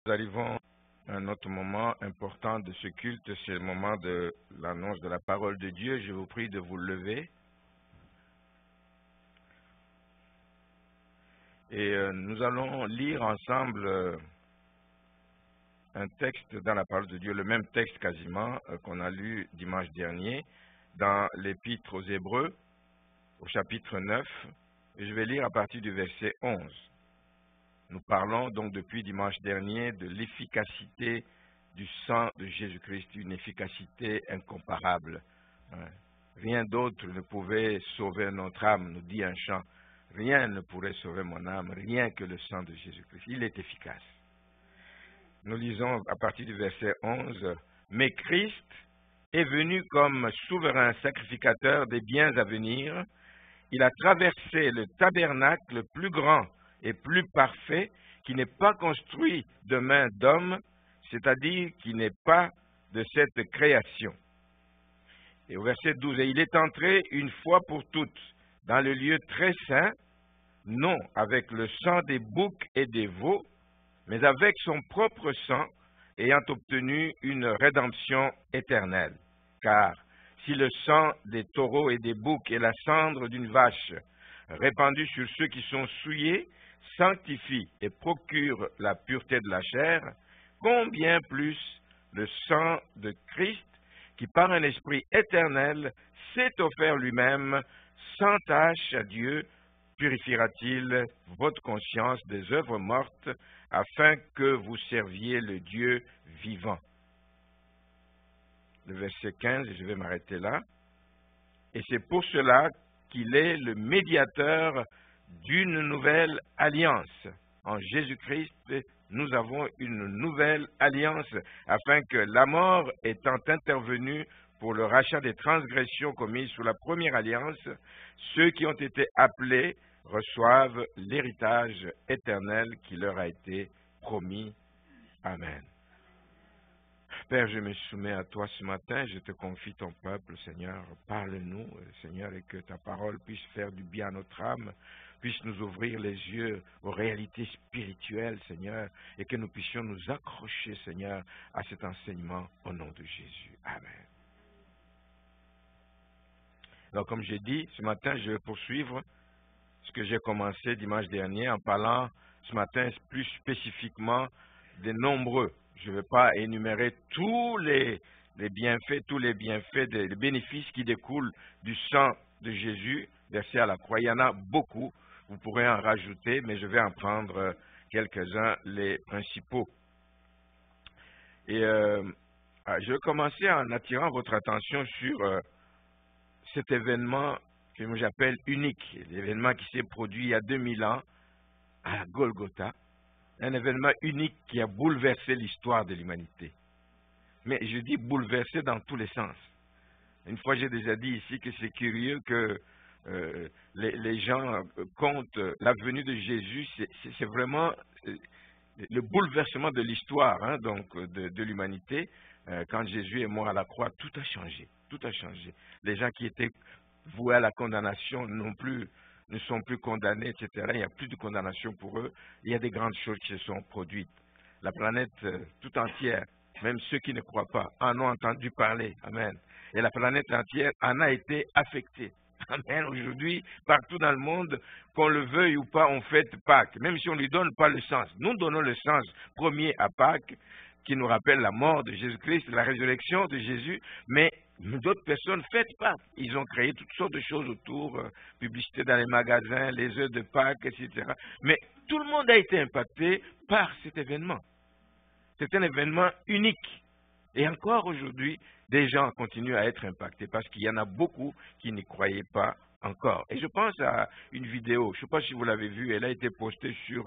Nous arrivons à un autre moment important de ce culte, c'est le moment de l'annonce de la parole de Dieu. Je vous prie de vous lever. Et nous allons lire ensemble un texte dans la parole de Dieu, le même texte quasiment qu'on a lu dimanche dernier dans l'Épître aux Hébreux, au chapitre 9. Et je vais lire à partir du verset 11. Nous parlons donc depuis dimanche dernier de l'efficacité du sang de Jésus-Christ, une efficacité incomparable. Rien d'autre ne pouvait sauver notre âme, nous dit un chant. Rien ne pourrait sauver mon âme, rien que le sang de Jésus-Christ. Il est efficace. Nous lisons à partir du verset 11, « Mais Christ est venu comme souverain sacrificateur des biens à venir. Il a traversé le tabernacle plus grand et plus parfait, qui n'est pas construit de main d'homme, c'est-à-dire qui n'est pas de cette création. » Et au verset 12, « Et il est entré une fois pour toutes dans le lieu très saint, non avec le sang des boucs et des veaux, mais avec son propre sang, ayant obtenu une rédemption éternelle. Car si le sang des taureaux et des boucs et la cendre d'une vache, répandue sur ceux qui sont souillés, sanctifie et procure la pureté de la chair, combien plus le sang de Christ, qui par un esprit éternel s'est offert lui-même sans tâche à Dieu, purifiera-t-il votre conscience des œuvres mortes, afin que vous serviez le Dieu vivant. » Le verset 15, je vais m'arrêter là. « Et c'est pour cela qu'il est le médiateur d'une nouvelle alliance. En Jésus-Christ, nous avons une nouvelle alliance, afin que la mort étant intervenue pour le rachat des transgressions commises sous la première alliance, ceux qui ont été appelés reçoivent l'héritage éternel qui leur a été promis. Amen. Père, je me soumets à toi ce matin, je te confie ton peuple, Seigneur. Parle-nous, Seigneur, et que ta parole puisse faire du bien à notre âme, puisse nous ouvrir les yeux aux réalités spirituelles, Seigneur, et que nous puissions nous accrocher, Seigneur, à cet enseignement au nom de Jésus. Amen. Donc, comme j'ai dit, ce matin, je vais poursuivre ce que j'ai commencé dimanche dernier en parlant ce matin plus spécifiquement des nombreux. Je ne vais pas énumérer tous les bienfaits, des bénéfices qui découlent du sang de Jésus versé à la croix. Il y en a beaucoup, vous pourrez en rajouter, mais je vais en prendre quelques-uns, les principaux. Et je vais commencer en attirant votre attention sur cet événement que j'appelle unique, l'événement qui s'est produit il y a 2000 ans à Golgotha, un événement unique qui a bouleversé l'histoire de l'humanité. Mais je dis bouleversé dans tous les sens. Une fois, j'ai déjà dit ici que c'est curieux que les gens comptent la venue de Jésus, c'est vraiment le bouleversement de l'histoire de l'humanité. Quand Jésus est mort à la croix, tout a changé. Tout a changé. Les gens qui étaient voués à la condamnation ne sont plus condamnés, etc. Il n'y a plus de condamnation pour eux. Il y a des grandes choses qui se sont produites. La planète tout entière, même ceux qui ne croient pas, en ont entendu parler. Amen. Et la planète entière en a été affectée. Amen. Aujourd'hui, partout dans le monde, qu'on le veuille ou pas, on fête Pâques, même si on ne lui donne pas le sens. Nous donnons le sens premier à Pâques, qui nous rappelle la mort de Jésus-Christ, la résurrection de Jésus, mais d'autres personnes ne fêtent pas. Ils ont créé toutes sortes de choses autour, publicité dans les magasins, les œufs de Pâques, etc. Mais tout le monde a été impacté par cet événement. C'est un événement unique. Et encore aujourd'hui, des gens continuent à être impactés parce qu'il y en a beaucoup qui n'y croyaient pas encore. Et je pense à une vidéo, je ne sais pas si vous l'avez vue, elle a été postée sur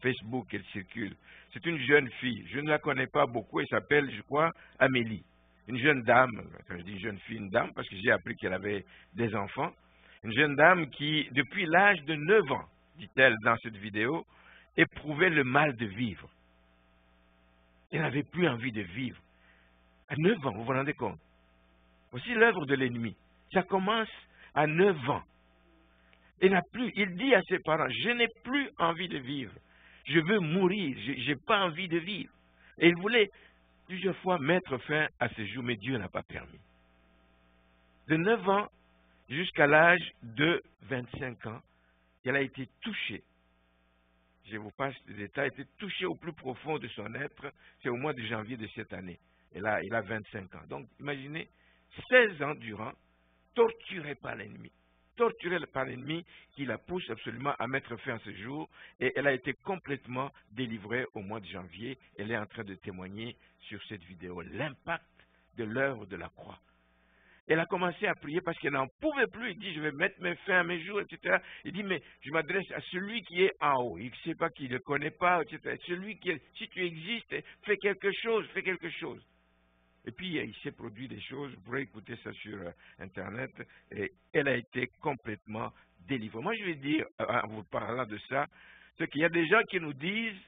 Facebook, elle circule. C'est une jeune fille, je ne la connais pas beaucoup, elle s'appelle, je crois, Amélie. Une jeune dame, quand je dis jeune fille, une dame, parce que j'ai appris qu'elle avait des enfants. Une jeune dame qui, depuis l'âge de 9 ans, dit-elle dans cette vidéo, éprouvait le mal de vivre. Elle n'avait plus envie de vivre. À 9 ans, vous vous rendez compte? Voici l'œuvre de l'ennemi. Ça commence à 9 ans. Il dit à ses parents, je n'ai plus envie de vivre. Je veux mourir, je n'ai pas envie de vivre. Et il voulait plusieurs fois mettre fin à ce jour, mais Dieu n'a pas permis. De 9 ans jusqu'à l'âge de 25 ans, elle a été touchée. Je vous passe les détails, elle a été touchée au plus profond de son être. C'est au mois de janvier de cette année. Et là, il a 25 ans. Donc, imaginez, 16 ans durant, torturé par l'ennemi. Torturée par l'ennemi qui la pousse absolument à mettre fin à ce jour. Et elle a été complètement délivrée au mois de janvier. Elle est en train de témoigner sur cette vidéo. L'impact de l'œuvre de la croix. Elle a commencé à prier parce qu'elle n'en pouvait plus. Il dit, je vais mettre mes fins à mes jours, etc. Il dit, mais je m'adresse à celui qui est en haut. Il ne sait pas qu'il ne le connaît pas, etc. Celui qui est, si tu existes, fais quelque chose, fais quelque chose. Et puis, il s'est produit des choses. Vous pourrez écouter ça sur Internet. Et elle a été complètement délivrée. Moi, je vais dire, en vous parlant de ça, c'est qu'il y a des gens qui nous disent,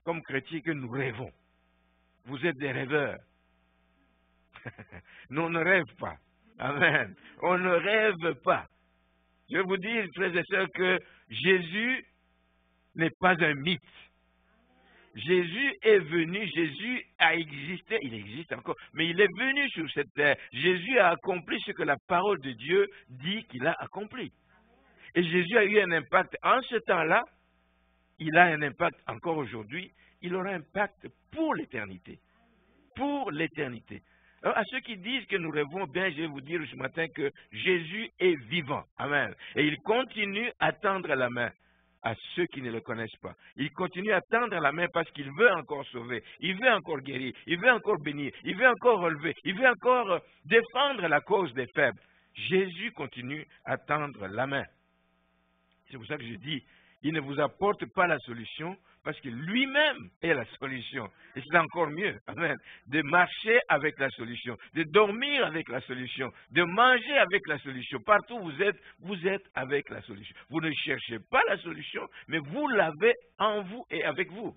comme chrétiens, que nous rêvons. Vous êtes des rêveurs. Nous, on ne rêve pas. Amen. On ne rêve pas. Je vais vous dire, frères et sœurs, que Jésus n'est pas un mythe. Jésus est venu, Jésus a existé, il existe encore, mais il est venu sur cette terre. Jésus a accompli ce que la parole de Dieu dit qu'il a accompli. Et Jésus a eu un impact en ce temps-là, il a un impact encore aujourd'hui, il aura un impact pour l'éternité. Pour l'éternité. Alors, à ceux qui disent que nous rêvons, bien, je vais vous dire ce matin que Jésus est vivant. Amen. Et il continue à tendre la main à ceux qui ne le connaissent pas. Il continue à tendre la main parce qu'il veut encore sauver, il veut encore guérir, il veut encore bénir, il veut encore relever, il veut encore défendre la cause des faibles. Jésus continue à tendre la main. C'est pour ça que je dis, il ne vous apporte pas la solution parce que lui-même est la solution. Et c'est encore mieux, amen, de marcher avec la solution, de dormir avec la solution, de manger avec la solution. Partout où vous êtes avec la solution. Vous ne cherchez pas la solution, mais vous l'avez en vous et avec vous.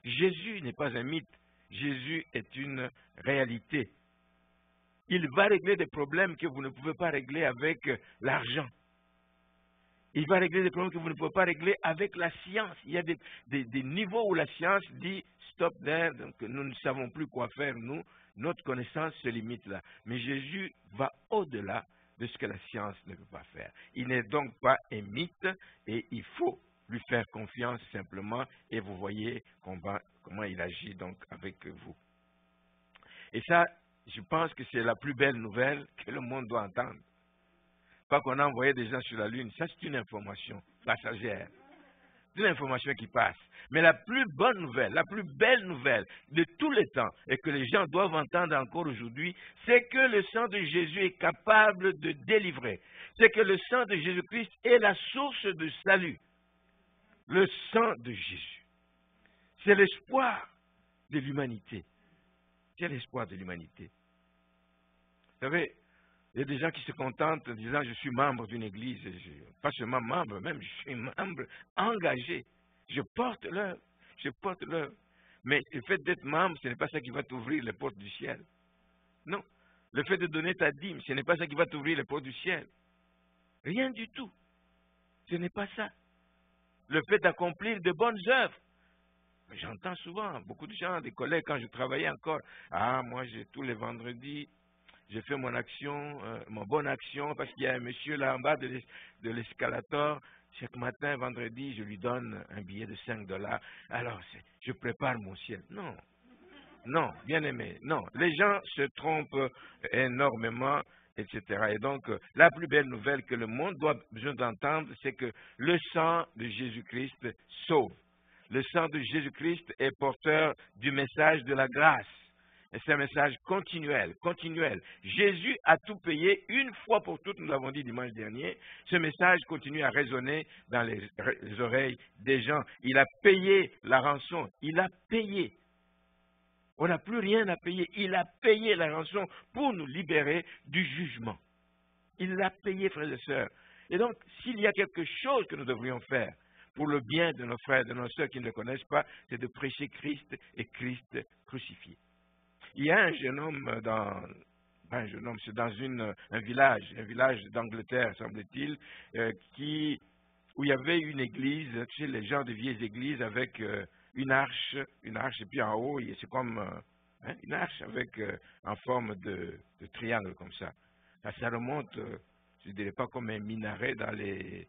Jésus n'est pas un mythe. Jésus est une réalité. Il va régler des problèmes que vous ne pouvez pas régler avec l'argent. Il va régler des problèmes que vous ne pouvez pas régler avec la science. Il y a des niveaux où la science dit stop there, donc nous ne savons plus quoi faire, nous, notre connaissance se limite là. Mais Jésus va au-delà de ce que la science ne peut pas faire. Il n'est donc pas un mythe et il faut lui faire confiance simplement et vous voyez comment il agit donc avec vous. Et ça, je pense que c'est la plus belle nouvelle que le monde doit entendre. Pas qu'on a envoyé des gens sur la Lune, ça c'est une information passagère. C'est une information qui passe. Mais la plus bonne nouvelle, la plus belle nouvelle de tous les temps, et que les gens doivent entendre encore aujourd'hui, c'est que le sang de Jésus est capable de délivrer. C'est que le sang de Jésus-Christ est la source de salut. Le sang de Jésus. C'est l'espoir de l'humanité. C'est l'espoir de l'humanité. Vous savez, il y a des gens qui se contentent en disant je suis membre d'une église, pas seulement membre, même je suis membre engagé. Je porte l'œuvre, je porte l'œuvre. Mais le fait d'être membre, ce n'est pas ça qui va t'ouvrir les portes du ciel. Non. Le fait de donner ta dîme, ce n'est pas ça qui va t'ouvrir les portes du ciel. Rien du tout. Ce n'est pas ça. Le fait d'accomplir de bonnes œuvres. J'entends souvent beaucoup de gens, des collègues, quand je travaillais encore, moi, tous les vendredis, j'ai fait mon action, mon bonne action, parce qu'il y a un monsieur là en bas de l'escalator. Chaque matin, vendredi, je lui donne un billet de $5. Alors, je prépare mon ciel. Non, non, bien aimé, non. Les gens se trompent énormément, etc. Et donc, la plus belle nouvelle que le monde doit besoin d'entendre, c'est que le sang de Jésus-Christ sauve. Le sang de Jésus-Christ est porteur du message de la grâce. Et c'est un message continuel, continuel. Jésus a tout payé une fois pour toutes, nous l'avons dit dimanche dernier. Ce message continue à résonner dans les oreilles des gens. Il a payé la rançon, il a payé. On n'a plus rien à payer. Il a payé la rançon pour nous libérer du jugement. Il l'a payé, frères et sœurs. Et donc, s'il y a quelque chose que nous devrions faire pour le bien de nos frères, de nos sœurs qui ne le connaissent pas, c'est de prêcher Christ et Christ crucifié. Il y a un jeune homme c'est dans un village d'Angleterre, semble-t-il, où il y avait une église, tu sais, les gens de vieilles églises avec une arche, et puis en haut, c'est comme une arche avec en forme de triangle comme ça. Ça remonte, je ne dirais pas comme un minaret dans les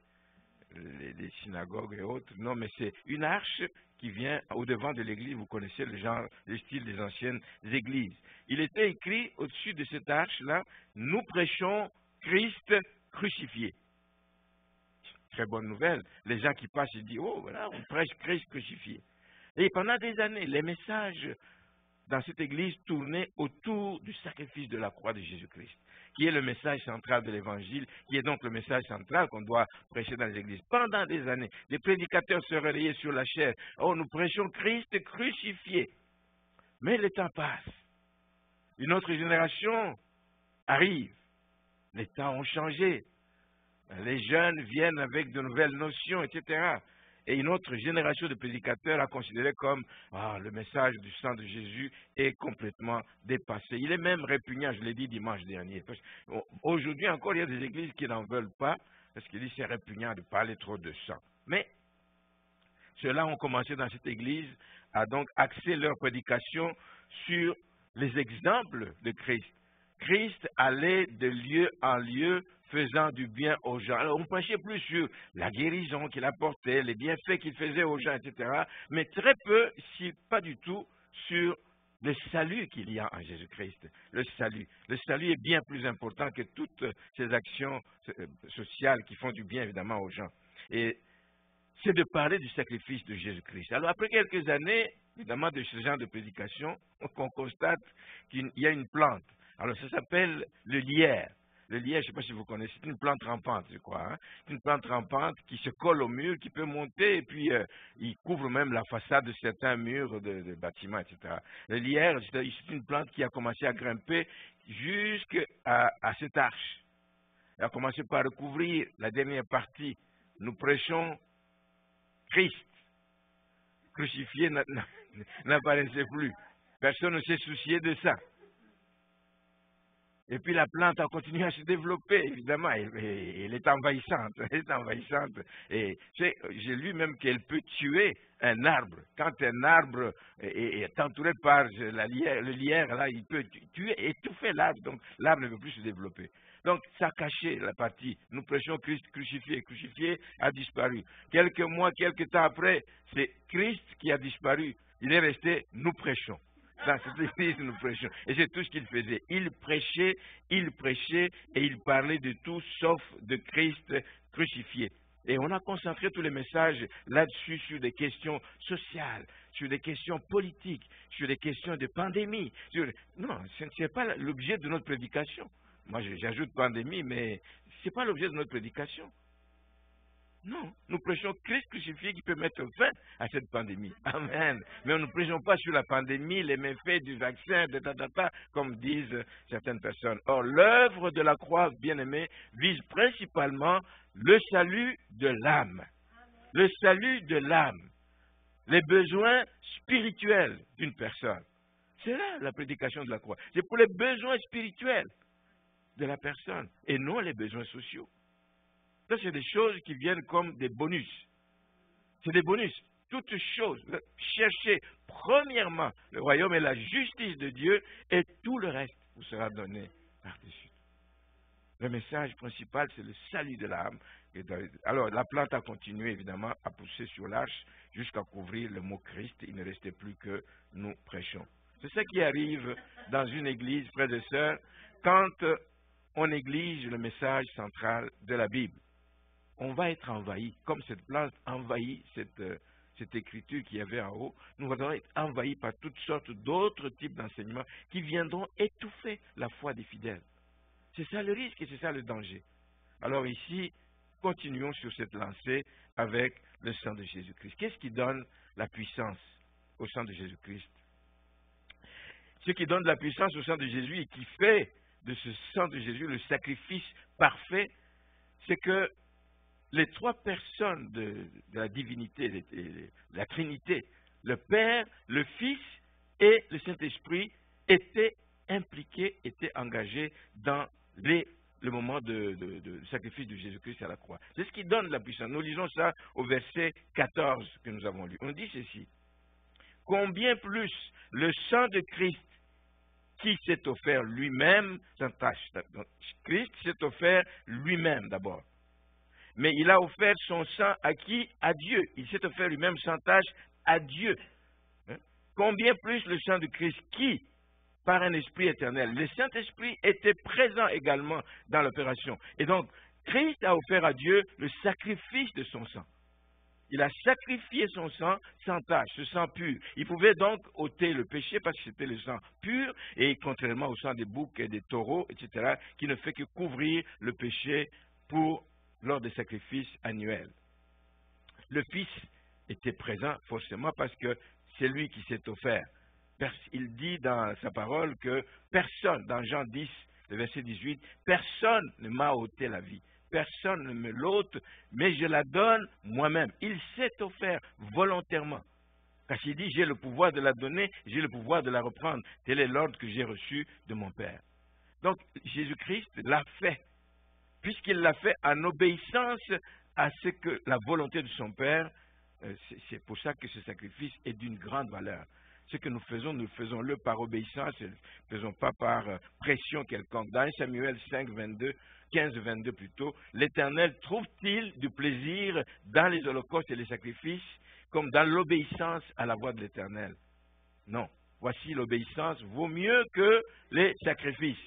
synagogues et autres. Non, mais c'est une arche qui vient au devant de l'église. Vous connaissez le style des anciennes églises. Il était écrit au-dessus de cette arche-là, nous prêchons Christ crucifié. Très bonne nouvelle. Les gens qui passent, ils disent, oh voilà, on prêche Christ crucifié. Et pendant des années, les messages dans cette église tournaient autour du sacrifice de la croix de Jésus-Christ, qui est le message central de l'évangile, qui est donc le message central qu'on doit prêcher dans les églises. Pendant des années, les prédicateurs se relayaient sur la chair. Oh, nous prêchons Christ crucifié. Mais le temps passe. Une autre génération arrive. Les temps ont changé. Les jeunes viennent avec de nouvelles notions, etc. Et une autre génération de prédicateurs a considéré comme le message du sang de Jésus est complètement dépassé. Il est même répugnant, je l'ai dit dimanche dernier. Aujourd'hui encore, il y a des églises qui n'en veulent pas parce qu'ils disent que c'est répugnant de parler trop de sang. Mais ceux-là ont commencé dans cette église à donc axer leur prédication sur les exemples de Christ. Christ allait de lieu en lieu faisant du bien aux gens. Alors, on ne prêchait plus sur la guérison qu'il apportait, les bienfaits qu'il faisait aux gens, etc. Mais très peu, si pas du tout, sur le salut qu'il y a en Jésus-Christ. Le salut. Le salut est bien plus important que toutes ces actions sociales qui font du bien, évidemment, aux gens. Et c'est de parler du sacrifice de Jésus-Christ. Alors, après quelques années, évidemment, de ce genre de prédication, on constate qu'il y a une plante. Alors, ça s'appelle le lierre. Le lierre, je ne sais pas si vous connaissez, c'est une plante rampante, je crois. Hein? C'est une plante rampante qui se colle au mur, qui peut monter, et puis il couvre même la façade de certains murs de bâtiments, etc. Le lierre, c'est une plante qui a commencé à grimper jusqu'à cette arche. Elle a commencé par recouvrir la dernière partie. Nous prêchons Christ. Crucifié n'apparaissait plus. Personne ne s'est soucié de ça. Et puis la plante a continué à se développer, évidemment. Elle est envahissante. Elle est envahissante. Et j'ai lu même qu'elle peut tuer un arbre. Quand un arbre est entouré par le lierre, là, il peut tuer, étouffer l'arbre. Donc l'arbre ne peut plus se développer. Donc ça a caché la partie. Nous prêchons Christ crucifié. Crucifié a disparu. Quelques mois, quelques temps après, c'est Christ qui a disparu. Il est resté, nous prêchons. Dans cette église, nous prêchons. Et c'est tout ce qu'il faisait. Il prêchait et il parlait de tout sauf de Christ crucifié. Et on a concentré tous les messages là-dessus sur des questions sociales, sur des questions politiques, sur des questions de pandémie. Non, ce n'est pas l'objet de notre prédication. Moi, j'ajoute pandémie, mais ce n'est pas l'objet de notre prédication. Non, nous prêchons Christ crucifié qui peut mettre fin à cette pandémie. Amen. Mais nous ne prêchons pas sur la pandémie, les méfaits du vaccin, comme disent certaines personnes. Or, l'œuvre de la croix, bien-aimée, vise principalement le salut de l'âme. Le salut de l'âme. Les besoins spirituels d'une personne. C'est là la prédication de la croix. C'est pour les besoins spirituels de la personne et non les besoins sociaux. Ça, c'est des choses qui viennent comme des bonus. C'est des bonus. Toutes choses. Cherchez premièrement le royaume et la justice de Dieu et tout le reste vous sera donné par-dessus. Le message principal, c'est le salut de l'âme. Alors, la plante a continué, évidemment, à pousser sur l'arche jusqu'à couvrir le mot Christ. Il ne restait plus que nous prêchons. C'est ça qui arrive dans une église, frères et sœurs, quand on néglige le message central de la Bible. On va être envahi, comme cette plante envahit cette écriture qu'il y avait en haut, nous allons être envahis par toutes sortes d'autres types d'enseignements qui viendront étouffer la foi des fidèles. C'est ça le risque et c'est ça le danger. Alors ici, continuons sur cette lancée avec le sang de Jésus-Christ. Qu'est-ce qui donne la puissance au sang de Jésus-Christ? Ce qui donne la puissance au sang de Jésus et qui fait de ce sang de Jésus le sacrifice parfait, c'est que les trois personnes de la divinité, de la Trinité, le Père, le Fils et le Saint-Esprit, étaient impliqués, étaient engagés dans le moment de sacrifice de Jésus-Christ à la croix. C'est ce qui donne la puissance. Nous lisons ça au verset 14 que nous avons lu. On dit ceci. combien plus le sang de Christ qui s'est offert lui-même sans tâche. Donc, Christ s'est offert lui-même d'abord. Mais il a offert son sang à qui? À Dieu. Il s'est offert lui-même sans tâche à Dieu. Combien plus le sang de Christ qui, par un esprit éternel, le Saint-Esprit était présent également dans l'opération. Et donc, Christ a offert à Dieu le sacrifice de son sang. Il a sacrifié son sang sans tache, ce sang pur. Il pouvait donc ôter le péché parce que c'était le sang pur, et contrairement au sang des boucs et des taureaux, etc., qui ne fait que couvrir le péché lors des sacrifices annuels. Le Fils était présent forcément parce que c'est lui qui s'est offert. Il dit dans sa parole que personne, dans Jean 10, le verset 18, personne ne m'a ôté la vie. Personne ne me l'ôte, mais je la donne moi-même. Il s'est offert volontairement. Parce qu'il dit, j'ai le pouvoir de la donner, j'ai le pouvoir de la reprendre. Tel est l'ordre que j'ai reçu de mon Père. Donc, Jésus-Christ l'a fait, puisqu'il l'a fait en obéissance à ce que la volonté de son Père. C'est pour ça que ce sacrifice est d'une grande valeur. Ce que nous faisons-le par obéissance, ne le faisons pas par pression quelconque. Dans 1 Samuel 5, 22, 15, 22 plutôt, l'Éternel trouve-t-il du plaisir dans les holocaustes et les sacrifices, comme dans l'obéissance à la voix de l'Éternel? Non. Voici, l'obéissance vaut mieux que les sacrifices.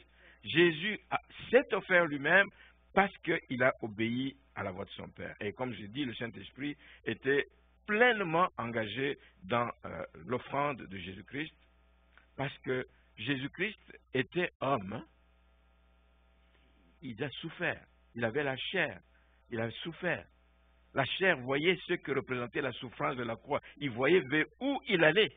Jésus s'est offert lui-même parce qu'il a obéi à la voix de son Père. Et comme je dis, le Saint-Esprit était pleinement engagé dans l'offrande de Jésus-Christ, parce que Jésus-Christ était homme. Il a souffert, il avait la chair, il a souffert. La chair voyait ce que représentait la souffrance de la croix, il voyait vers où il allait,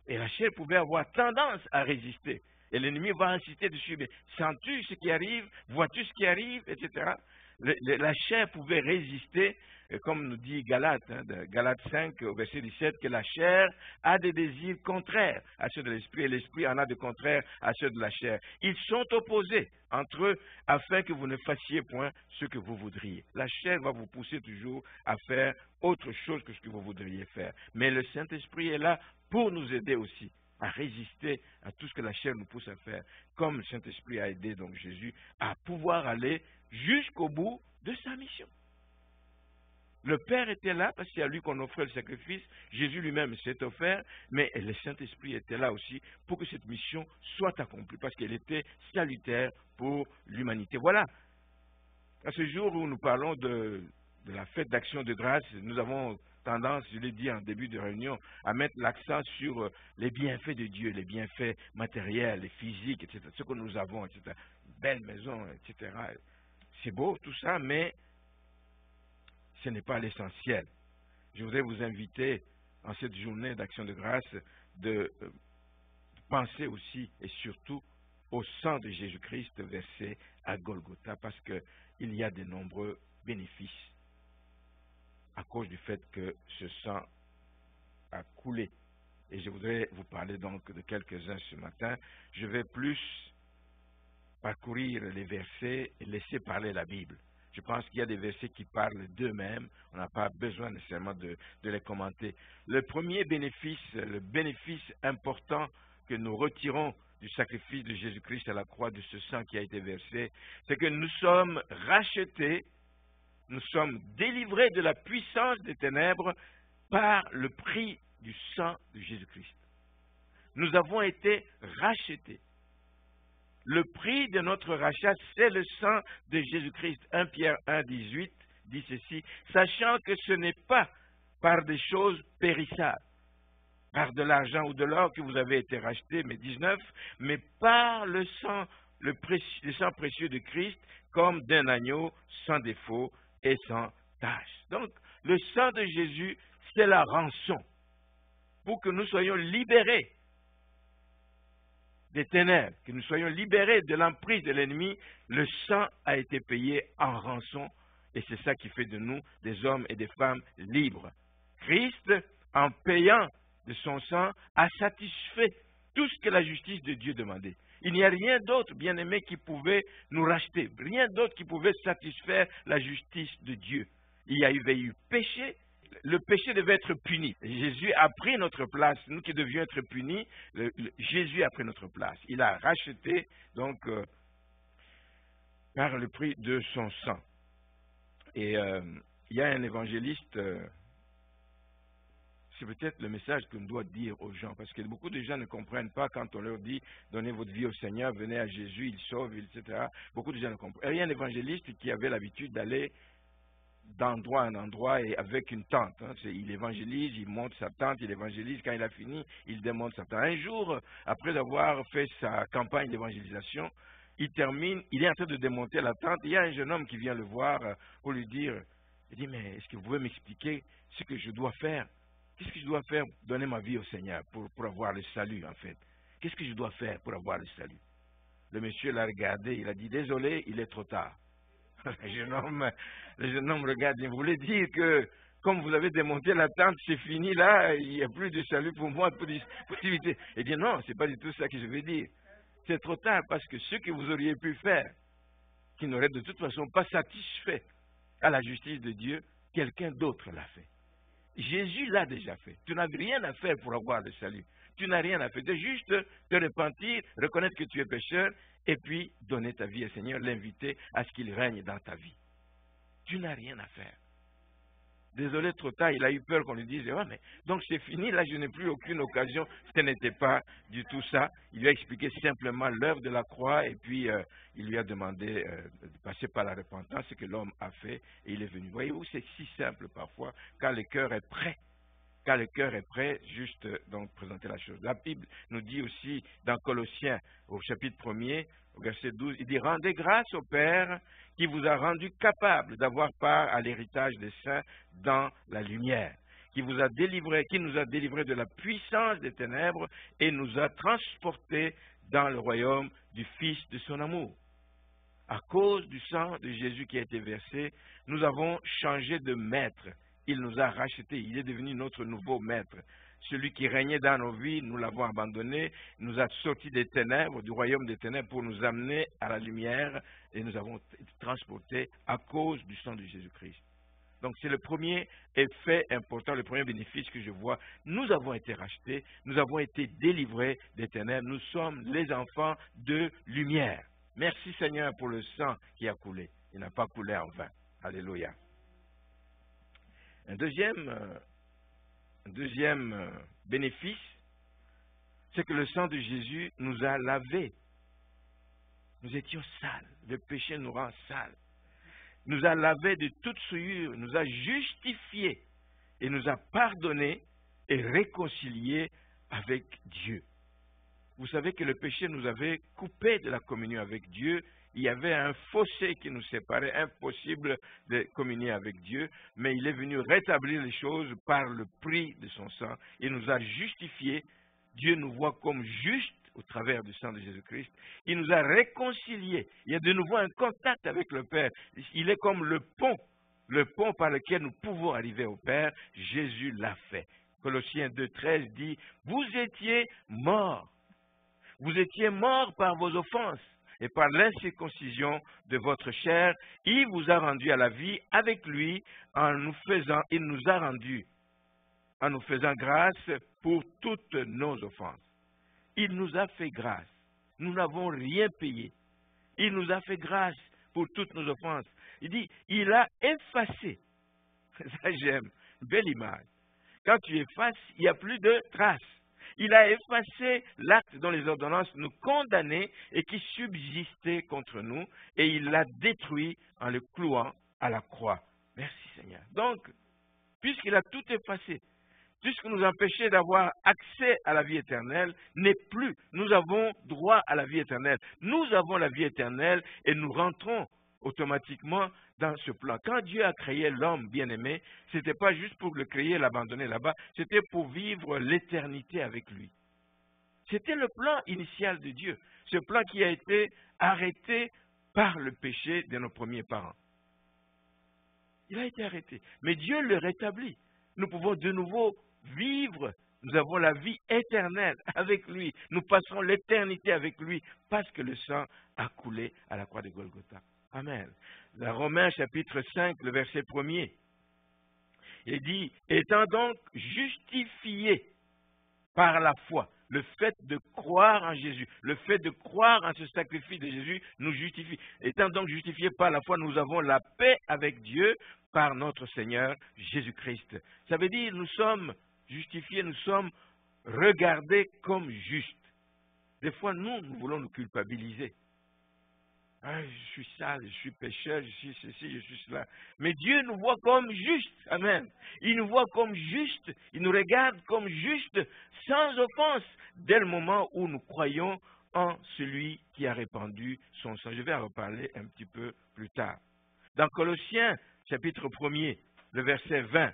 et la chair pouvait avoir tendance à résister. Et l'ennemi va insister dessus, mais sens-tu ce qui arrive, vois-tu ce qui arrive, etc. La chair pouvait résister, comme nous dit Galates, Galates 5, au verset 17, que la chair a des désirs contraires à ceux de l'esprit, et l'esprit en a de contraires à ceux de la chair. Ils sont opposés entre eux, afin que vous ne fassiez point ce que vous voudriez. La chair va vous pousser toujours à faire autre chose que ce que vous voudriez faire. Mais le Saint-Esprit est là pour nous aider aussi à résister à tout ce que la chair nous pousse à faire, comme le Saint-Esprit a aidé donc Jésus à pouvoir aller jusqu'au bout de sa mission. Le Père était là parce que c'est à lui qu'on offrait le sacrifice, Jésus lui-même s'est offert, mais le Saint-Esprit était là aussi pour que cette mission soit accomplie, parce qu'elle était salutaire pour l'humanité. Voilà, à ce jour où nous parlons de la fête d'action de grâce, nous avons tendance, je l'ai dit en début de réunion, à mettre l'accent sur les bienfaits de Dieu, les bienfaits matériels, les physiques, etc., ce que nous avons, etc., belle maison, etc. C'est beau tout ça, mais ce n'est pas l'essentiel. Je voudrais vous inviter, en cette journée d'action de grâce, de penser aussi et surtout au sang de Jésus-Christ versé à Golgotha, parce qu'il y a de nombreux bénéfices à cause du fait que ce sang a coulé. Et je voudrais vous parler donc de quelques-uns ce matin. Je vais plus parcourir les versets et laisser parler la Bible. Je pense qu'il y a des versets qui parlent d'eux-mêmes. On n'a pas besoin nécessairement de les commenter. Le premier bénéfice, le bénéfice important que nous retirons du sacrifice de Jésus-Christ à la croix, de ce sang qui a été versé, c'est que nous sommes rachetés, nous sommes délivrés de la puissance des ténèbres par le prix du sang de Jésus-Christ. Nous avons été rachetés. Le prix de notre rachat, c'est le sang de Jésus-Christ. 1 Pierre 1, 18 dit ceci, sachant que ce n'est pas par des choses périssables, par de l'argent ou de l'or que vous avez été rachetés, mais 19, mais par le sang, le sang précieux de Christ, comme d'un agneau sans défaut et sans tache. Donc, le sang de Jésus, c'est la rançon pour que nous soyons libérés des ténèbres, que nous soyons libérés de l'emprise de l'ennemi. Le sang a été payé en rançon, et c'est ça qui fait de nous des hommes et des femmes libres. Christ, en payant de son sang, a satisfait tout ce que la justice de Dieu demandait. Il n'y a rien d'autre, bien-aimé, qui pouvait nous racheter, rien d'autre qui pouvait satisfaire la justice de Dieu. Il y avait eu péché, le péché devait être puni. Jésus a pris notre place. Nous qui devions être punis, Jésus a pris notre place. Il a racheté, donc, par le prix de son sang. Et il y a un évangéliste, c'est peut-être le message qu'on doit dire aux gens, parce que beaucoup de gens ne comprennent pas quand on leur dit « Donnez votre vie au Seigneur, venez à Jésus, il sauve, etc. » Beaucoup de gens ne comprennent. Et il y a un évangéliste qui avait l'habitude d'aller d'endroit en endroit et avec une tente. Hein. Il évangélise, il monte sa tente, il évangélise. Quand il a fini, il démonte sa tente. Un jour, après avoir fait sa campagne d'évangélisation, il termine, il est en train de démonter la tente. Il y a un jeune homme qui vient le voir pour lui dire, il dit, mais est-ce que vous pouvez m'expliquer ce que je dois faire? Qu'est-ce que je dois faire? Donner ma vie au Seigneur pour avoir le salut, en fait. Qu'est-ce que je dois faire pour avoir le salut? Le monsieur l'a regardé, il a dit, désolé, il est trop tard. Le jeune homme regarde, vous voulez dire que comme vous avez démonté la tente, c'est fini là, il n'y a plus de salut pour moi, possibilité. Il dit non, c'est pas du tout ça que je veux dire. C'est trop tard parce que ce que vous auriez pu faire, qui n'aurait de toute façon pas satisfait à la justice de Dieu, quelqu'un d'autre l'a fait. Jésus l'a déjà fait. Tu n'as rien à faire pour avoir le salut. Tu n'as rien à faire. Tu juste te repentir, reconnaître que tu es pécheur, et puis donner ta vie au Seigneur, l'inviter à ce qu'il règne dans ta vie. Tu n'as rien à faire. Désolé, trop tard, il a eu peur qu'on lui dise, oh, mais donc c'est fini, là je n'ai plus aucune occasion. Ce n'était pas du tout ça. Il lui a expliqué simplement l'œuvre de la croix et puis il lui a demandé de passer par la repentance, ce que l'homme a fait et il est venu. Voyez-vous, c'est si simple parfois quand le cœur est prêt. Quand le cœur est prêt, juste donc présenter la chose. La Bible nous dit aussi dans Colossiens, au chapitre 1er, au verset 12, il dit « Rendez grâce au Père qui vous a rendu capable d'avoir part à l'héritage des saints dans la lumière, qui nous a délivrés de la puissance des ténèbres et nous a transportés dans le royaume du Fils de son amour. À cause du sang de Jésus qui a été versé, nous avons changé de maître. Il nous a rachetés, il est devenu notre nouveau maître. Celui qui régnait dans nos vies, nous l'avons abandonné, nous a sortis des ténèbres, du royaume des ténèbres, pour nous amener à la lumière, et nous avons été transportés à cause du sang de Jésus-Christ. Donc c'est le premier effet important, le premier bénéfice que je vois. Nous avons été rachetés, nous avons été délivrés des ténèbres, nous sommes les enfants de lumière. Merci Seigneur pour le sang qui a coulé. Il n'a pas coulé en vain. Alléluia. Un deuxième bénéfice, c'est que le sang de Jésus nous a lavés. Nous étions sales. Le péché nous rend sales. Nous a lavés de toute souillure, nous a justifiés et nous a pardonnés et réconciliés avec Dieu. Vous savez que le péché nous avait coupés de la communion avec Dieu. Il y avait un fossé qui nous séparait, impossible de communier avec Dieu, mais il est venu rétablir les choses par le prix de son sang. Il nous a justifiés. Dieu nous voit comme justes au travers du sang de Jésus-Christ. Il nous a réconciliés. Il y a de nouveau un contact avec le Père. Il est comme le pont par lequel nous pouvons arriver au Père. Jésus l'a fait. Colossiens 2,13 dit, « Vous étiez morts. Vous étiez morts par vos offenses. Et par l'incirconcision de votre chair, il vous a rendu à la vie avec lui il nous a rendus en nous faisant grâce pour toutes nos offenses. Il nous a fait grâce. Nous n'avons rien payé. Il nous a fait grâce pour toutes nos offenses. Il dit, il a effacé. Ça j'aime, belle image. Quand tu effaces, il n'y a plus de traces. Il a effacé l'acte dont les ordonnances nous condamnaient et qui subsistait contre nous, et il l'a détruit en le clouant à la croix. Merci Seigneur. Donc, puisqu'il a tout effacé, tout ce qui nous empêchait d'avoir accès à la vie éternelle n'est plus. Nous avons droit à la vie éternelle. Nous avons la vie éternelle et nous rentrons automatiquement dans ce plan. Quand Dieu a créé l'homme bien-aimé, ce n'était pas juste pour le créer et l'abandonner là-bas, c'était pour vivre l'éternité avec lui. C'était le plan initial de Dieu, ce plan qui a été arrêté par le péché de nos premiers parents. Il a été arrêté, mais Dieu le rétablit. Nous pouvons de nouveau vivre, nous avons la vie éternelle avec lui. Nous passerons l'éternité avec lui parce que le sang a coulé à la croix de Golgotha. Amen. Dans Romains chapitre 5, le verset 1er, Il dit, étant donc justifié par la foi, le fait de croire en Jésus, le fait de croire en ce sacrifice de Jésus nous justifie. Étant donc justifié par la foi, nous avons la paix avec Dieu par notre Seigneur Jésus-Christ. Ça veut dire nous sommes justifiés, nous sommes regardés comme justes. Des fois, nous voulons nous culpabiliser. Ah, je suis sale, je suis pécheur, je suis ceci, je suis cela. Mais Dieu nous voit comme justes. Amen. Il nous voit comme justes. Il nous regarde comme justes, sans offense, dès le moment où nous croyons en celui qui a répandu son sang. Je vais en reparler un petit peu plus tard. Dans Colossiens, chapitre 1er, le verset 20,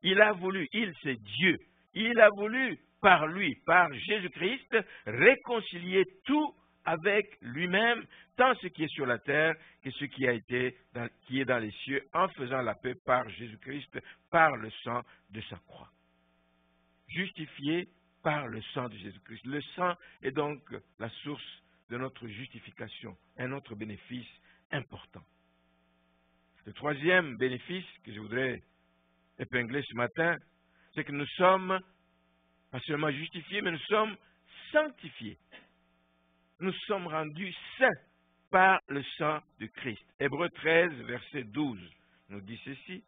il a voulu, il c'est Dieu, il a voulu par lui, par Jésus-Christ, réconcilier tout avec lui-même, tant ce qui est sur la terre que ce qui est dans les cieux, en faisant la paix par Jésus-Christ, par le sang de sa croix. Justifié par le sang de Jésus-Christ. Le sang est donc la source de notre justification, un autre bénéfice important. Le troisième bénéfice que je voudrais épingler ce matin, c'est que nous sommes pas seulement justifiés, mais nous sommes sanctifiés. Nous sommes rendus saints par le sang de Christ. Hébreux 13, verset 12, nous dit ceci.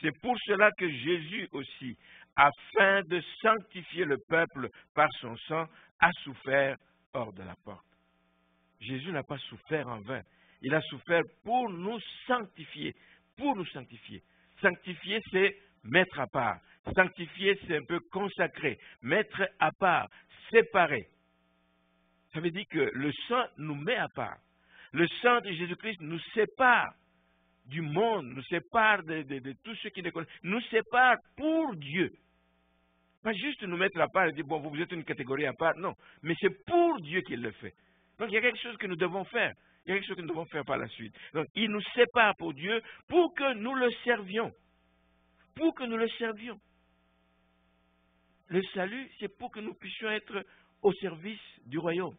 C'est pour cela que Jésus aussi, afin de sanctifier le peuple par son sang, a souffert hors de la porte. Jésus n'a pas souffert en vain. Il a souffert pour nous sanctifier. Pour nous sanctifier. Sanctifier, c'est mettre à part. Sanctifier, c'est un peu consacrer. Mettre à part, séparer. Ça veut dire que le sang nous met à part. Le sang de Jésus-Christ nous sépare du monde, nous sépare de tous ceux qui ne connaissent, nous sépare pour Dieu. Pas juste nous mettre à part et dire, bon, vous êtes une catégorie à part, non. Mais c'est pour Dieu qu'il le fait. Donc il y a quelque chose que nous devons faire. Il y a quelque chose que nous devons faire par la suite. Donc il nous sépare pour Dieu pour que nous le servions. Pour que nous le servions. Le salut, c'est pour que nous puissions être au service du royaume.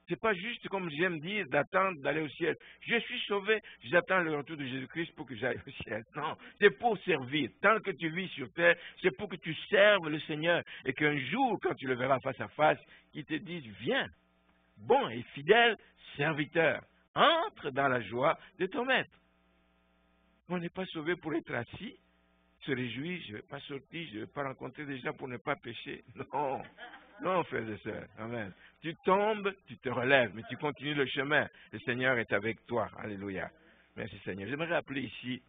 Ce n'est pas juste, comme j'aime dire, d'attendre d'aller au ciel. Je suis sauvé, j'attends le retour de Jésus-Christ pour que j'aille au ciel. Non, c'est pour servir. Tant que tu vis sur terre, c'est pour que tu serves le Seigneur. Et qu'un jour, quand tu le verras face à face, qu'il te dise, viens, bon et fidèle serviteur, entre dans la joie de ton maître. On n'est pas sauvé pour être assis, se réjouir, je ne vais pas sortir, je ne vais pas rencontrer des gens pour ne pas pécher. Non. Non, frères et sœurs. Amen. Tu tombes, tu te relèves, mais tu continues le chemin. Le Seigneur est avec toi. Alléluia. Merci Seigneur. J'aimerais rappeler ici,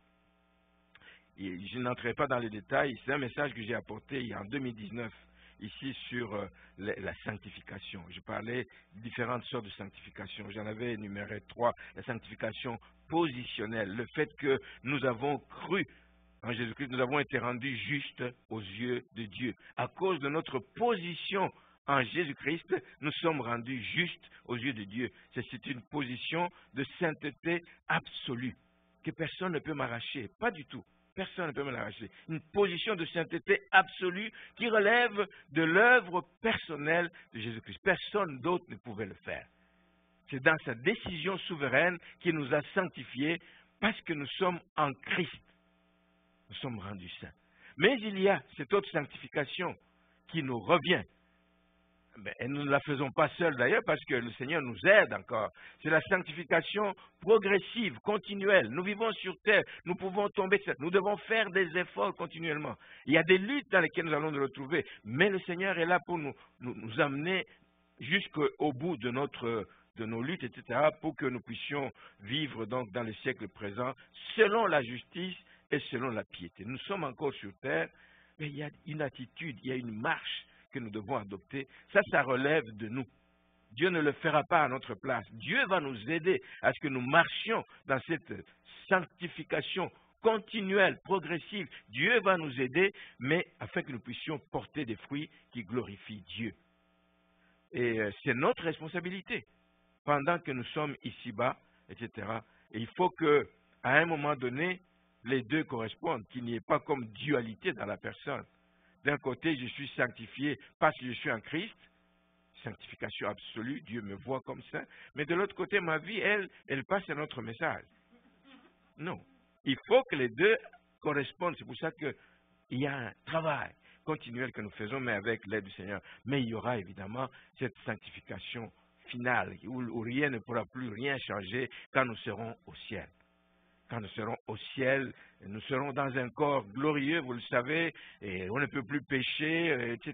je n'entrerai pas dans les détails, c'est un message que j'ai apporté en 2019, ici sur la sanctification. Je parlais de différentes sortes de sanctification. J'en avais énuméré 3. La sanctification positionnelle, le fait que nous avons cru en Jésus-Christ, nous avons été rendus justes aux yeux de Dieu. À cause de notre position en Jésus-Christ, nous sommes rendus justes aux yeux de Dieu. C'est une position de sainteté absolue, que personne ne peut m'arracher. Pas du tout. Personne ne peut me l'arracher. Une position de sainteté absolue qui relève de l'œuvre personnelle de Jésus-Christ. Personne d'autre ne pouvait le faire. C'est dans sa décision souveraine qu'il nous a sanctifiés parce que nous sommes en Christ. Nous sommes rendus saints. Mais il y a cette autre sanctification qui nous revient. Et nous ne la faisons pas seuls d'ailleurs parce que le Seigneur nous aide encore. C'est la sanctification progressive, continuelle. Nous vivons sur terre, nous pouvons tomber, nous devons faire des efforts continuellement. Il y a des luttes dans lesquelles nous allons nous retrouver, mais le Seigneur est là pour nous amener jusqu'au bout de nos luttes, etc., pour que nous puissions vivre donc dans le siècle présent selon la justice et selon la piété. Nous sommes encore sur terre, mais il y a une attitude, il y a une marche que nous devons adopter. Ça relève de nous. Dieu ne le fera pas à notre place. Dieu va nous aider à ce que nous marchions dans cette sanctification continuelle, progressive. Dieu va nous aider, mais afin que nous puissions porter des fruits qui glorifient Dieu. Et c'est notre responsabilité, pendant que nous sommes ici-bas, etc. Et il faut qu'à un moment donné, les deux correspondent, qu'il n'y ait pas comme dualité dans la personne. D'un côté, je suis sanctifié parce que je suis en Christ, sanctification absolue, Dieu me voit comme ça, mais de l'autre côté, ma vie, elle passe un autre message. Non. Il faut que les deux correspondre. C'est pour ça qu'il y a un travail continuel que nous faisons, mais avec l'aide du Seigneur. Mais il y aura évidemment cette sanctification finale, où rien ne pourra plus rien changer quand nous serons au ciel. Quand nous serons au ciel, nous serons dans un corps glorieux, vous le savez, et on ne peut plus pécher, etc.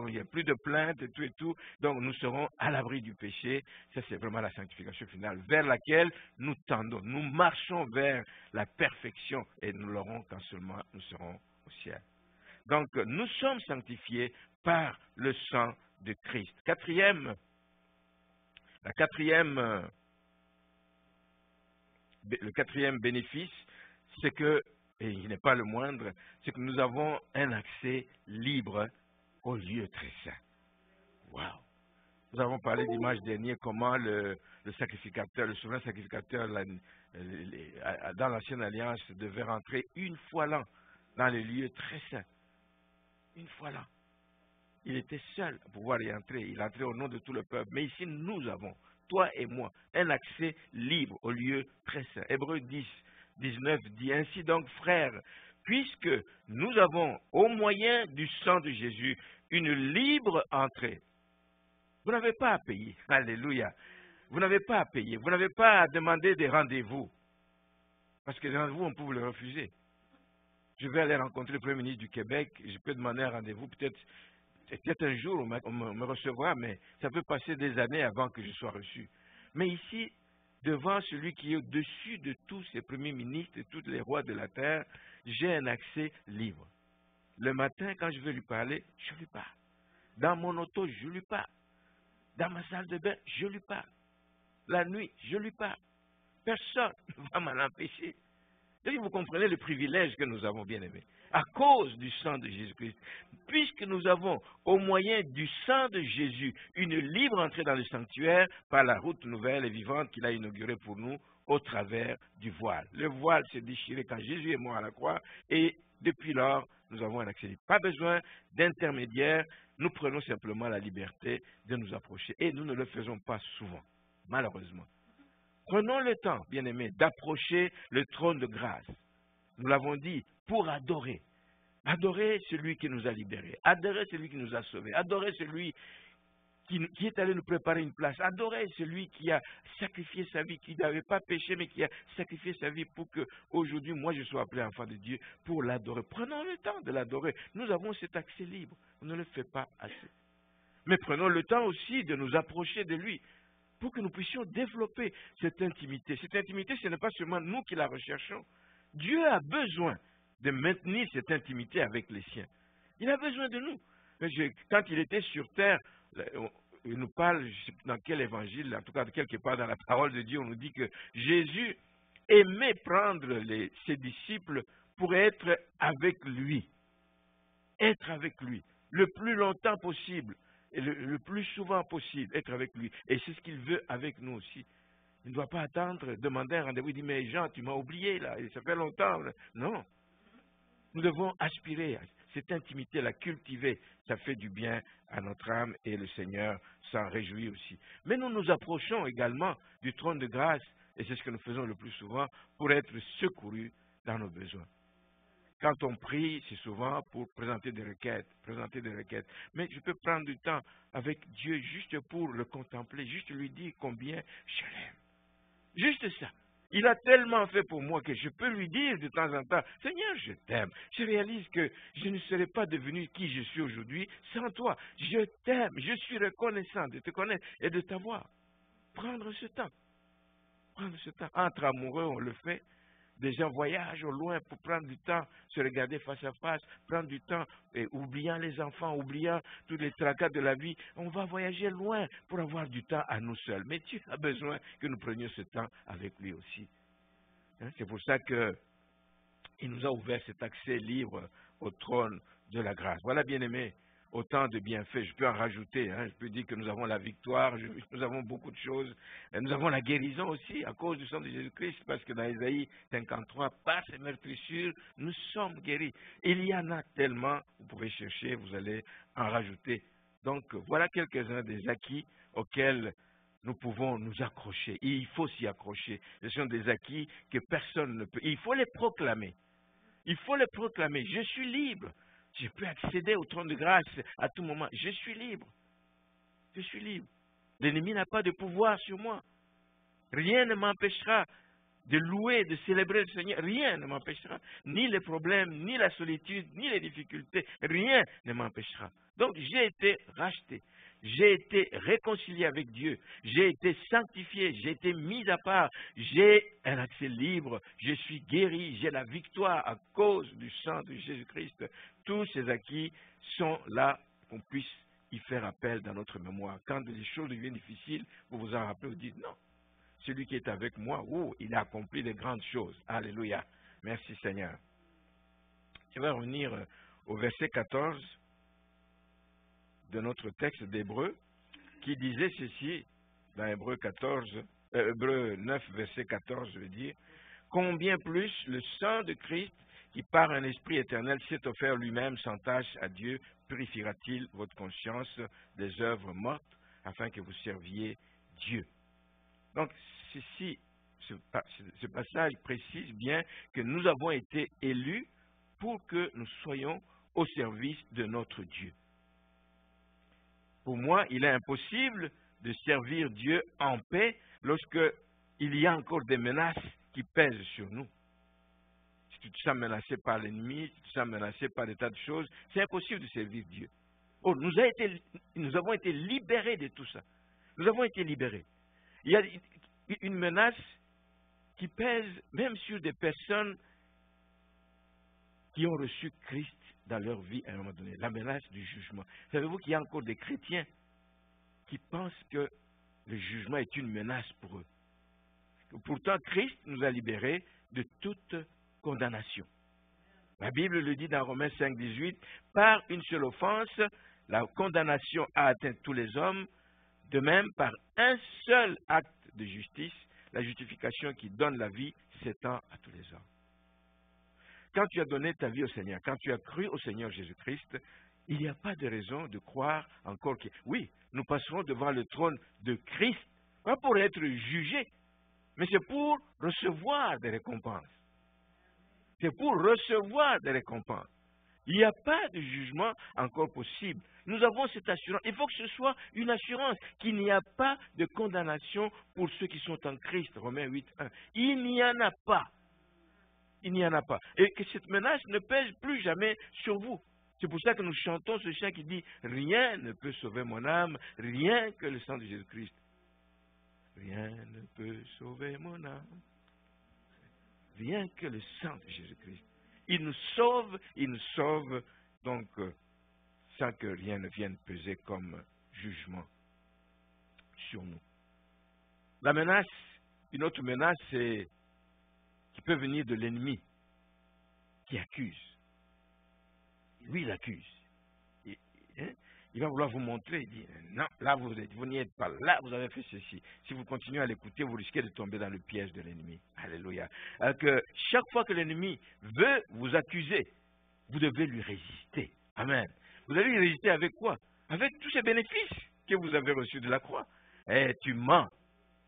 Il n'y a plus de plaintes, et tout. Donc nous serons à l'abri du péché. Ça, c'est vraiment la sanctification finale, vers laquelle nous tendons. Nous marchons vers la perfection, et nous l'aurons quand seulement nous serons au ciel. Donc, nous sommes sanctifiés par le sang de Christ. Le quatrième bénéfice, c'est que, et il n'est pas le moindre, c'est que nous avons un accès libre au lieu très saint. Wow! Nous avons parlé dimanche dernier comment le sacrificateur, le souverain sacrificateur dans l'ancienne alliance devait rentrer une fois l'an dans les lieux très saints. Une fois l'an. Il était seul à pouvoir y entrer. Il entrait au nom de tout le peuple. Mais ici, nous avons, toi et moi, un accès libre au lieu très saint. Hébreux 10, 19 dit ainsi donc, frères, puisque nous avons, au moyen du sang de Jésus, une libre entrée. Vous n'avez pas à payer. Alléluia. Vous n'avez pas à payer. Vous n'avez pas à demander des rendez-vous. Parce que les rendez-vous, on peut vous les refuser. Je vais aller rencontrer le Premier ministre du Québec. Je peux demander un rendez-vous. Peut-être un jour, on me recevra, mais ça peut passer des années avant que je sois reçu. Mais ici, devant celui qui est au-dessus de tous ces premiers ministres et tous les rois de la terre, j'ai un accès libre. Le matin, quand je veux lui parler, je lui parle. Dans mon auto, je lui parle. Dans ma salle de bain, je lui parle. La nuit, je lui parle. Personne ne va m'en empêcher. Et vous comprenez le privilège que nous avons, bien aimé, à cause du sang de Jésus-Christ. Puisque nous avons, au moyen du sang de Jésus, une libre entrée dans le sanctuaire par la route nouvelle et vivante qu'il a inaugurée pour nous au travers du voile. Le voile s'est déchiré quand Jésus est mort à la croix et depuis lors, nous avons un accès libre. Pas besoin d'intermédiaire, nous prenons simplement la liberté de nous approcher. Et nous ne le faisons pas souvent, malheureusement. Prenons le temps, bien-aimés, d'approcher le trône de grâce. Nous l'avons dit, pour adorer. Adorer celui qui nous a libérés. Adorer celui qui nous a sauvés. Adorer celui qui est allé nous préparer une place. Adorer celui qui a sacrifié sa vie, qui n'avait pas péché, mais qui a sacrifié sa vie pour que aujourd'hui, moi, je sois appelé enfant de Dieu, pour l'adorer. Prenons le temps de l'adorer. Nous avons cet accès libre. On ne le fait pas assez. Mais prenons le temps aussi de nous approcher de lui, pour que nous puissions développer cette intimité. Cette intimité, ce n'est pas seulement nous qui la recherchons. Dieu a besoin de maintenir cette intimité avec les siens. Il a besoin de nous. Quand il était sur terre, il nous parle, je ne sais pas dans quel évangile, en tout cas quelque part dans la parole de Dieu, on nous dit que Jésus aimait prendre ses disciples pour être avec lui. Être avec lui le plus longtemps possible. Et le plus souvent possible, être avec lui. Et c'est ce qu'il veut avec nous aussi. Il ne doit pas attendre, demander un rendez-vous. Il dit, mais Jean, tu m'as oublié, là, ça fait longtemps. Là. Non. Nous devons aspirer à cette intimité, la cultiver. Ça fait du bien à notre âme et le Seigneur s'en réjouit aussi. Mais nous nous approchons également du trône de grâce, et c'est ce que nous faisons le plus souvent, pour être secourus dans nos besoins. Quand on prie, c'est souvent pour présenter des requêtes. Mais je peux prendre du temps avec Dieu juste pour le contempler, juste lui dire combien je l'aime. Juste ça. Il a tellement fait pour moi que je peux lui dire de temps en temps, Seigneur, je t'aime. Je réalise que je ne serais pas devenu qui je suis aujourd'hui sans toi. Je t'aime. Je suis reconnaissant de te connaître et de t'avoir. Prendre ce temps. Entre amoureux, on le fait. Des gens voyagent au loin pour prendre du temps, se regarder face à face, prendre du temps, et oubliant les enfants, oubliant tous les tracas de la vie. On va voyager loin pour avoir du temps à nous seuls. Mais Dieu a besoin que nous prenions ce temps avec lui aussi. C'est pour ça qu'il nous a ouvert cet accès libre au trône de la grâce. Voilà, bien-aimés, autant de bienfaits. Je peux en rajouter. Je peux dire que nous avons la victoire, nous avons beaucoup de choses. Nous avons la guérison aussi à cause du sang de Jésus-Christ, parce que dans Ésaïe 53, par ses meurtrissures, nous sommes guéris. Il y en a tellement, vous pouvez chercher, vous allez en rajouter. Donc, voilà quelques-uns des acquis auxquels nous pouvons nous accrocher. Et il faut s'y accrocher. Ce sont des acquis que personne ne peut. Il faut les proclamer. Il faut le proclamer. Je suis libre. Je peux accéder au trône de grâce à tout moment. Je suis libre. Je suis libre. L'ennemi n'a pas de pouvoir sur moi. Rien ne m'empêchera de louer, de célébrer le Seigneur. Rien ne m'empêchera. Ni les problèmes, ni la solitude, ni les difficultés. Rien ne m'empêchera. Donc j'ai été racheté. J'ai été réconcilié avec Dieu. J'ai été sanctifié. J'ai été mis à part. J'ai un accès libre. Je suis guéri. J'ai la victoire à cause du sang de Jésus-Christ. Tous ces acquis sont là qu'on puisse y faire appel dans notre mémoire. Quand les choses deviennent difficiles, vous vous en rappelez, vous dites non. Celui qui est avec moi, il a accompli de grandes choses. Alléluia. Merci Seigneur. Je vais revenir au verset 14 de notre texte d'Hébreu, qui disait ceci, dans Hébreu 9, verset 14, je veux dire, combien plus le sang de Christ, qui par un esprit éternel s'est offert lui-même sans tâche à Dieu, purifiera-t-il votre conscience des œuvres mortes, afin que vous serviez Dieu. Donc, ce passage précise bien que nous avons été élus pour que nous soyons au service de notre Dieu. Pour moi, il est impossible de servir Dieu en paix lorsque il y a encore des menaces qui pèsent sur nous. Si tu te sens menacé par l'ennemi, si tu te sens menacé par des tas de choses, c'est impossible de servir Dieu. Oh, nous avons été libérés de tout ça. Nous avons été libérés. Il y a une menace qui pèse même sur des personnes qui ont reçu Christ dans leur vie à un moment donné, la menace du jugement. Savez-vous qu'il y a encore des chrétiens qui pensent que le jugement est une menace pour eux. Pourtant, Christ nous a libérés de toute condamnation. La Bible le dit dans Romains 5, 18, par une seule offense, la condamnation a atteint tous les hommes, de même par un seul acte de justice, la justification qui donne la vie s'étend à tous les hommes. Quand tu as donné ta vie au Seigneur, quand tu as cru au Seigneur Jésus-Christ, il n'y a pas de raison de croire encore que... Oui, nous passerons devant le trône de Christ, pas pour être jugés, mais c'est pour recevoir des récompenses. C'est pour recevoir des récompenses. Il n'y a pas de jugement encore possible. Nous avons cette assurance. Il faut que ce soit une assurance qu'il n'y a pas de condamnation pour ceux qui sont en Christ. Romains 8, 1. Il n'y en a pas. Il n'y en a pas. Et que cette menace ne pèse plus jamais sur vous. C'est pour ça que nous chantons ce chant qui dit « Rien ne peut sauver mon âme, rien que le sang de Jésus-Christ. » Rien ne peut sauver mon âme, rien que le sang de Jésus-Christ. Il nous sauve donc sans que rien ne vienne peser comme jugement sur nous. La menace, une autre menace, c'est qui peut venir de l'ennemi qui accuse. Lui, il accuse. Il va vouloir vous montrer, il dit, non, là vous n'y êtes pas, là vous avez fait ceci. Si vous continuez à l'écouter, vous risquez de tomber dans le piège de l'ennemi. Alléluia. Alors que chaque fois que l'ennemi veut vous accuser, vous devez lui résister. Amen. Vous allez lui résister avec quoi? Avec tous ces bénéfices que vous avez reçus de la croix. Eh, tu mens.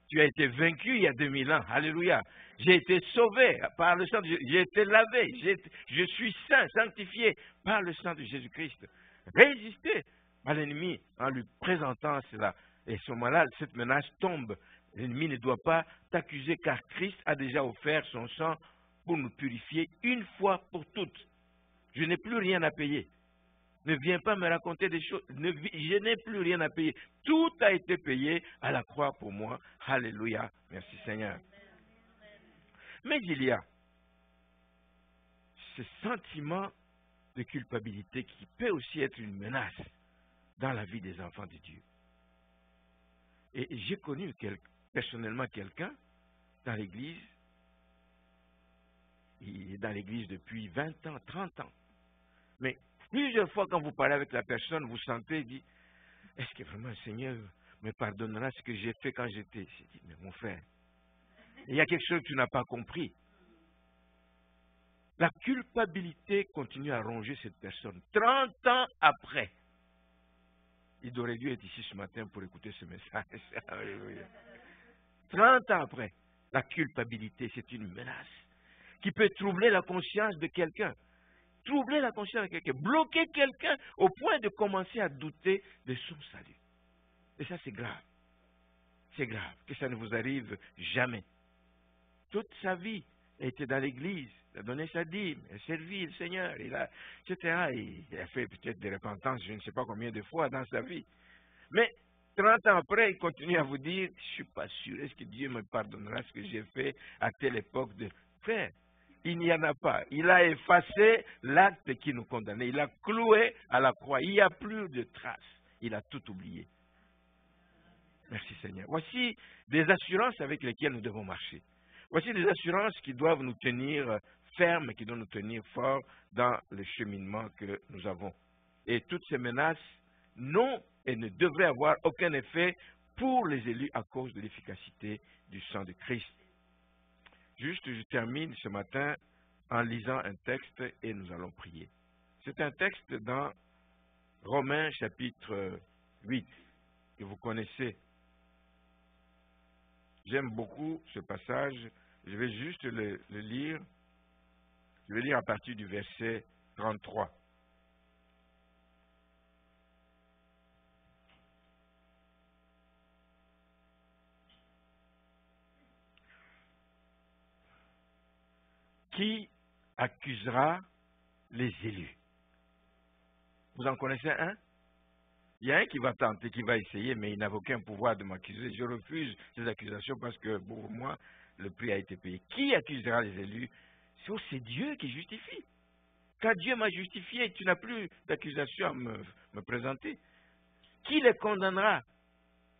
Tu as été vaincu il y a 2000 ans. Alléluia. J'ai été sauvé par le sang de Jésus. J'ai été lavé. Je suis saint, sanctifié par le sang de Jésus-Christ. Résistez à l'ennemi en lui présentant cela. Et à ce moment-là, cette menace tombe. L'ennemi ne doit pas t'accuser car Christ a déjà offert son sang pour nous purifier une fois pour toutes. Je n'ai plus rien à payer. Ne viens pas me raconter des choses. Je n'ai plus rien à payer. Tout a été payé à la croix pour moi. Alléluia. Merci Seigneur. Mais il y a ce sentiment de culpabilité qui peut aussi être une menace dans la vie des enfants de Dieu. Et j'ai connu personnellement quelqu'un dans l'église. Il est dans l'église depuis 20 ans, 30 ans. Mais plusieurs fois, quand vous parlez avec la personne, vous sentez, il dit, est-ce que vraiment le Seigneur me pardonnera ce que j'ai fait quand j'étais... J'ai dit, mais mon frère, il y a quelque chose que tu n'as pas compris. La culpabilité continue à ronger cette personne. 30 ans après, il aurait dû être ici ce matin pour écouter ce message. 30 ans après, la culpabilité, c'est une menace qui peut troubler la conscience de quelqu'un. Troubler la conscience de quelqu'un, bloquer quelqu'un au point de commencer à douter de son salut. Et ça, c'est grave. C'est grave que ça ne vous arrive jamais. Toute sa vie, il a été dans l'église, il a donné sa dîme, il a servi le Seigneur, etc. Il a fait peut-être des repentances, je ne sais pas combien de fois dans sa vie. Mais 30 ans après, il continue à vous dire, je ne suis pas sûr, est-ce que Dieu me pardonnera ce que j'ai fait à telle époque de... Frère, il n'y en a pas. Il a effacé l'acte qui nous condamnait. Il a cloué à la croix. Il n'y a plus de traces. Il a tout oublié. Merci Seigneur. Voici des assurances avec lesquelles nous devons marcher. Voici des assurances qui doivent nous tenir fermes, qui doivent nous tenir forts dans le cheminement que nous avons. Et toutes ces menaces n'ont et ne devraient avoir aucun effet pour les élus à cause de l'efficacité du sang de Christ. Juste, je termine ce matin en lisant un texte et nous allons prier. C'est un texte dans Romains chapitre 8 que vous connaissez. J'aime beaucoup ce passage. Je vais juste le lire. Je vais lire à partir du verset 33. Qui accusera les élus? Vous en connaissez un? Il y a un qui va tenter, qui va essayer, mais il n'a aucun pouvoir de m'accuser. Je refuse ces accusations parce que pour moi, le prix a été payé. Qui accusera les élus? C'est Dieu qui justifie. Quand Dieu m'a justifié, tu n'as plus d'accusation à me présenter. Qui les condamnera?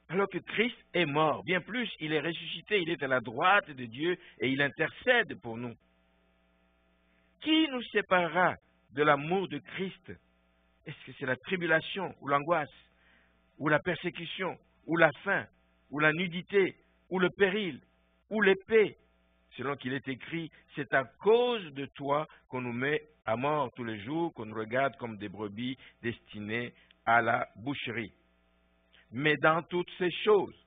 Alors que Christ est mort. Bien plus, il est ressuscité, il est à la droite de Dieu et il intercède pour nous. Qui nous séparera de l'amour de Christ? Est-ce que c'est la tribulation, ou l'angoisse, ou la persécution, ou la faim, ou la nudité, ou le péril, ou l'épée? Selon qu'il est écrit, c'est à cause de toi qu'on nous met à mort tous les jours, qu'on nous regarde comme des brebis destinées à la boucherie. Mais dans toutes ces choses,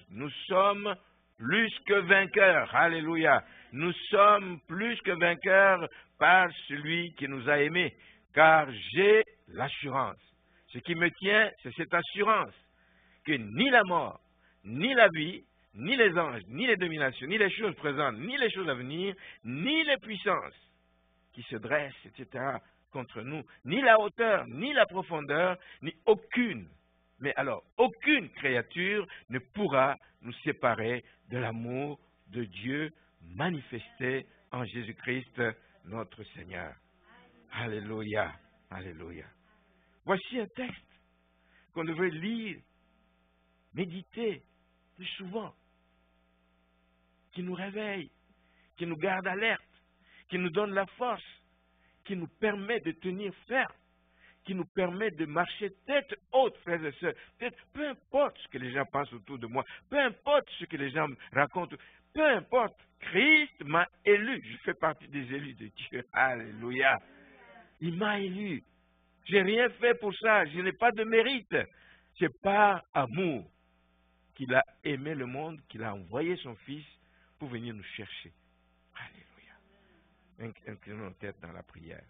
nous sommes plus que vainqueurs. Alléluia. Nous sommes plus que vainqueurs par celui qui nous a aimés. Car j'ai l'assurance. Ce qui me tient, c'est cette assurance que ni la mort, ni la vie, ni les anges, ni les dominations, ni les choses présentes, ni les choses à venir, ni les puissances qui se dressent, etc., contre nous, ni la hauteur, ni la profondeur, ni aucune, mais alors aucune créature ne pourra nous séparer de l'amour de Dieu manifesté en Jésus-Christ, notre Seigneur. Alléluia, alléluia. Voici un texte qu'on devrait lire, méditer plus souvent, qui nous réveille, qui nous garde alerte, qui nous donne la force, qui nous permet de tenir ferme, qui nous permet de marcher tête haute, frères et sœurs. Peu importe ce que les gens pensent autour de moi, peu importe ce que les gens me racontent, peu importe, Christ m'a élu. Je fais partie des élus de Dieu. Alléluia. Il m'a élu. Je n'ai rien fait pour ça. Je n'ai pas de mérite. C'est par amour qu'il a aimé le monde, qu'il a envoyé son Fils pour venir nous chercher. Alléluia. Inclinons nos têtes dans la prière.